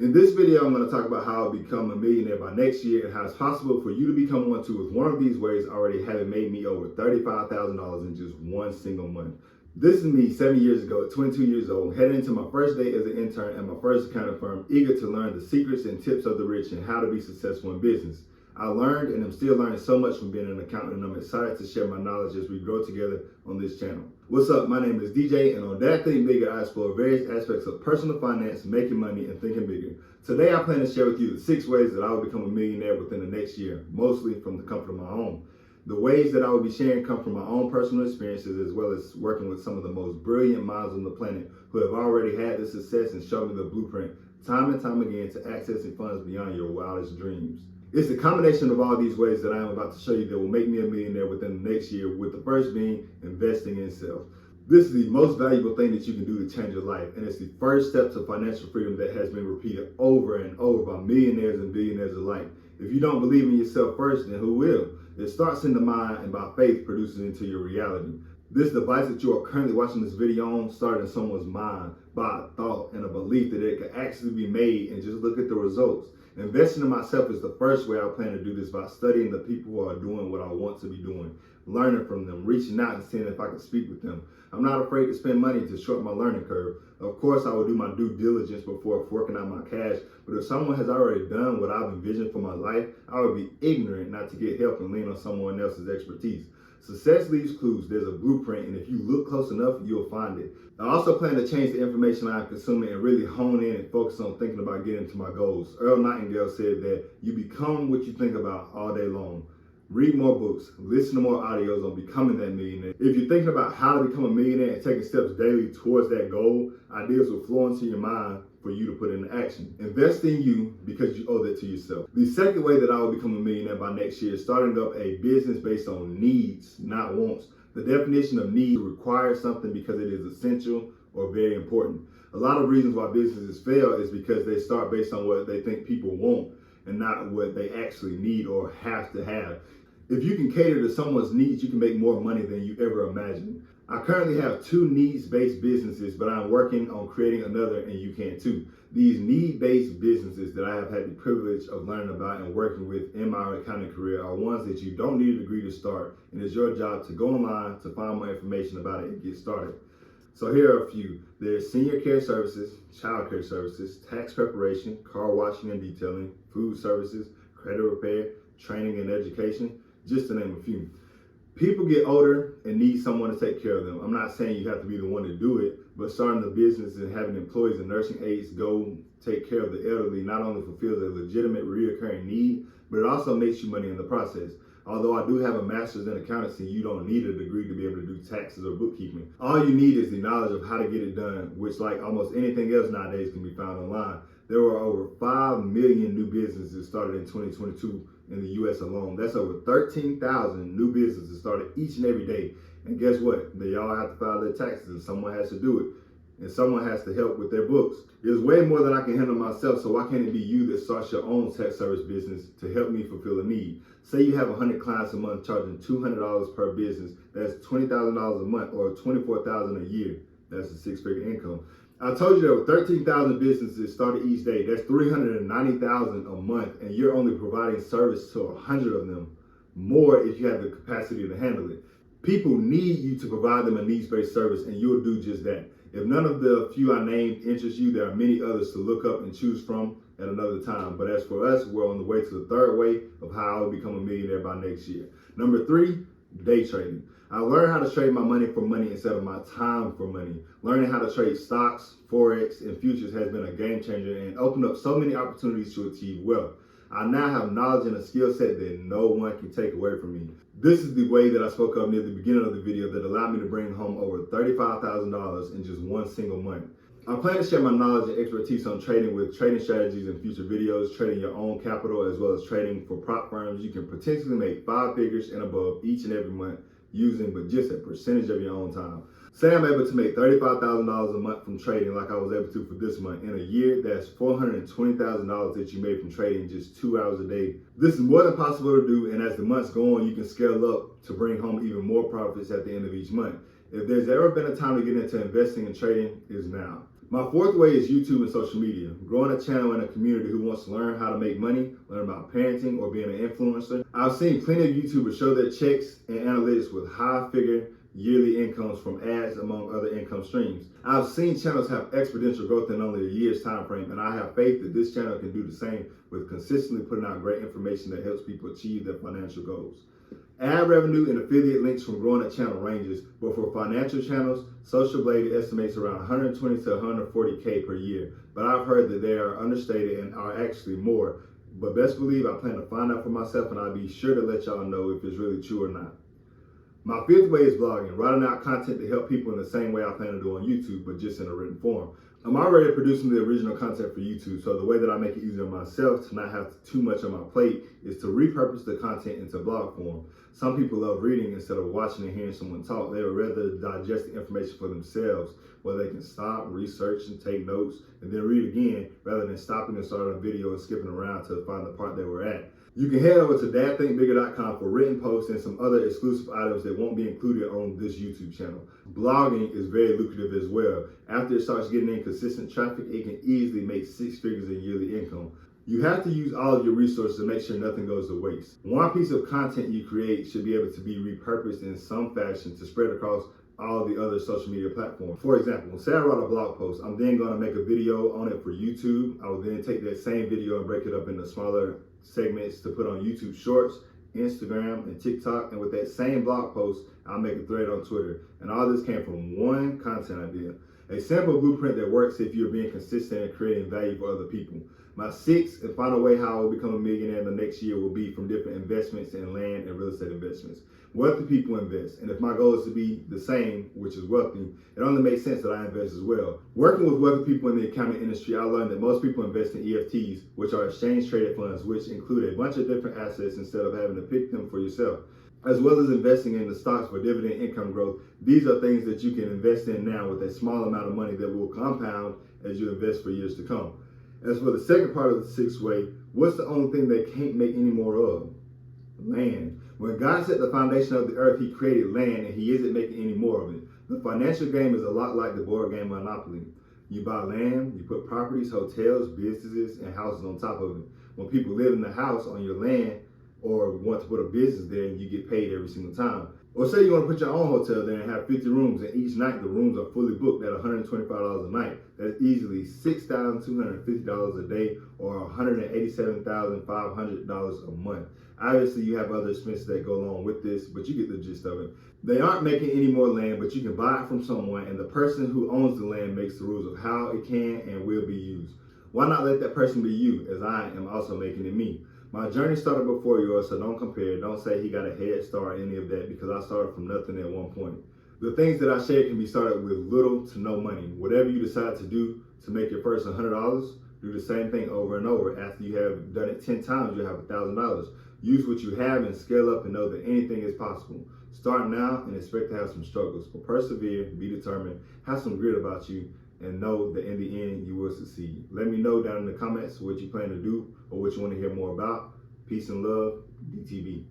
In this video, I'm going to talk about how I'll become a millionaire by next year and how it's possible for you to become one too, with one of these ways already having made me over $35,000 in just one single month. This is me 7 years ago at 22 years old, heading into my first day as an intern at my first accounting firm, eager to learn the secrets and tips of the rich and how to be successful in business. I learned and I'm still learning so much from being an accountant, and I'm excited to share my knowledge as we grow together on this channel. What's up? My name is DJ, and on That Think Bigger, I explore various aspects of personal finance, making money, and thinking bigger. Today, I plan to share with you the 6 ways that I will become a millionaire within the next year, mostly from the comfort of my home. The ways that I will be sharing come from my own personal experiences, as well as working with some of the most brilliant minds on the planet who have already had the success and shown me the blueprint time and time again to accessing funds beyond your wildest dreams. It's the combination of all these ways that I am about to show you that will make me a millionaire within the next year, with the first being investing in self. This is the most valuable thing that you can do to change your life, and it's the first step to financial freedom that has been repeated over and over by millionaires and billionaires alike. If you don't believe in yourself first, then who will? It starts in the mind, and by faith produces into your reality. This device that you are currently watching this video on started in someone's mind by a thought and a belief that it could actually be made, and just look at the results. Investing in myself is the first way I plan to do this, by studying the people who are doing what I want to be doing, learning from them, reaching out and seeing if I can speak with them. I'm not afraid to spend money to shorten my learning curve. Of course, I will do my due diligence before forking out my cash, but if someone has already done what I've envisioned for my life, I would be ignorant not to get help and lean on someone else's expertise. Success leaves clues. There's a blueprint, and if you look close enough, you'll find it. I also plan to change the information I'm consuming and really hone in and focus on thinking about getting to my goals. Earl Nightingale said that you become what you think about all day long. Read more books, listen to more audios on becoming that millionaire. If you're thinking about how to become a millionaire and taking steps daily towards that goal, ideas will flow into your mind for you to put into action. Invest in you because you owe that to yourself. The second way that I will become a millionaire by next year is starting up a business based on needs, not wants. The definition of need requires something because it is essential or very important. A lot of reasons why businesses fail is because they start based on what they think people want and not what they actually need or have to have. If you can cater to someone's needs, you can make more money than you ever imagined. I currently have 2 needs-based businesses, but I'm working on creating another, and you can too. These need-based businesses that I have had the privilege of learning about and working with in my accounting career are ones that you don't need a degree to start, and it's your job to go online to find more information about it and get started. So here are a few. There's senior care services, child care services, tax preparation, car washing and detailing, food services, credit repair, training and education, just to name a few. People get older and need someone to take care of them. I'm not saying you have to be the one to do it, but starting a business and having employees and nursing aides go take care of the elderly not only fulfills a legitimate reoccurring need, but it also makes you money in the process. Although I do have a master's in accountancy, you don't need a degree to be able to do taxes or bookkeeping. All you need is the knowledge of how to get it done, which, like almost anything else nowadays, can be found online. There were over 5 million new businesses started in 2022 in the US alone. That's over 13,000 new businesses started each and every day. And guess what? They all have to file their taxes, and someone has to do it. And someone has to help with their books. There's way more than I can handle myself, so why can't it be you that starts your own tech service business to help me fulfill a need? Say you have 100 clients a month charging $200 per business. That's $20,000 a month, or $24,000 a year. That's a 6-figure income. I told you there were 13,000 businesses started each day. That's 390,000 a month, and you're only providing service to 100 of them. More if you have the capacity to handle it. People need you to provide them a needs-based service, and you'll do just that. If none of the few I named interest you, there are many others to look up and choose from at another time. But as for us, we're on the way to the third way of how I will become a millionaire by next year. Number 3, day trading. I learned how to trade my money for money instead of my time for money. Learning how to trade stocks, forex, and futures has been a game changer and opened up so many opportunities to achieve wealth. I now have knowledge and a skill set that no one can take away from me. This is the way that I spoke of near the beginning of the video that allowed me to bring home over $35,000 in just one single month. I plan to share my knowledge and expertise on trading with trading strategies in future videos, trading your own capital, as well as trading for prop firms. You can potentially make 5 figures and above each and every month using but just a percentage of your own time. Say I'm able to make $35,000 a month from trading like I was able to for this month. In a year, that's $420,000 that you made from trading just 2 hours a day. This is more than possible to do, and as the months go on, you can scale up to bring home even more profits at the end of each month. If there's ever been a time to get into investing and trading, it's now. My fourth way is YouTube and social media. Growing a channel in a community who wants to learn how to make money, learn about parenting, or being an influencer. I've seen plenty of YouTubers show their checks and analytics with high-figure yearly incomes from ads, among other income streams. I've seen channels have exponential growth in only a year's time frame, and I have faith that this channel can do the same with consistently putting out great information that helps people achieve their financial goals. Ad revenue and affiliate links from growing a channel ranges, but for financial channels, Social Blade estimates around 120 to 140K per year. But I've heard that they are understated and are actually more. But best believe I plan to find out for myself, and I'll be sure to let y'all know if it's really true or not. My fifth way is blogging, writing out content to help people in the same way I plan to do on YouTube, but just in a written form. I'm already producing the original content for YouTube, so the way that I make it easier on myself to not have too much on my plate is to repurpose the content into blog form. Some people love reading instead of watching and hearing someone talk. They would rather digest the information for themselves, where they can stop, research, and take notes, and then read again, rather than stopping and starting a video and skipping around to find the part they were at. You can head over to dadthinkbigger.com for written posts and some other exclusive items that won't be included on this YouTube channel. Blogging is very lucrative as well. After it starts getting in consistent traffic, it can easily make 6 figures in yearly income. You have to use all of your resources to make sure nothing goes to waste. One piece of content you create should be able to be repurposed in some fashion to spread across all the other social media platforms. For example, say I wrote a blog post, I'm then going to make a video on it for YouTube. I will then take that same video and break it up into smaller segments to put on YouTube Shorts, Instagram, and TikTok. And with that same blog post, I'll make a thread on Twitter. And all this came from one content idea. A simple blueprint that works if you're being consistent and creating value for other people. My sixth and final way how I will become a millionaire in the next year will be from different investments in land and real estate investments. Wealthy people invest, and if my goal is to be the same, which is wealthy, it only makes sense that I invest as well. Working with wealthy people in the accounting industry, I learned that most people invest in EFTs, which are exchange traded funds, which include a bunch of different assets instead of having to pick them for yourself. As well as investing in the stocks for dividend income growth, these are things that you can invest in now with a small amount of money that will compound as you invest for years to come. As for the second part of the sixth way, what's the only thing they can't make any more of? Land. When God set the foundation of the earth, he created land, and he isn't making any more of it. The financial game is a lot like the board game Monopoly. You buy land, you put properties, hotels, businesses, and houses on top of it. When people live in the house on your land or want to put a business there, you get paid every single time. Or say you want to put your own hotel there and have 50 rooms, and each night the rooms are fully booked at $125 a night. That's easily $6,250 a day or $187,500 a month. Obviously, you have other expenses that go along with this, but you get the gist of it. They aren't making any more land, but you can buy it from someone, and the person who owns the land makes the rules of how it can and will be used. Why not let that person be you, as I am also making it me? My journey started before yours, so don't compare. Don't say he got a head start or any of that, because I started from nothing at one point. The things that I share can be started with little to no money. Whatever you decide to do to make your first $100, do the same thing over and over. After you have done it 10 times, you'll have $1,000. Use what you have and scale up and know that anything is possible. Start now and expect to have some struggles, but persevere, be determined, have some grit about you, and know that in the end, you will succeed. Let me know down in the comments what you plan to do or what you want to hear more about. Peace and love, DTV.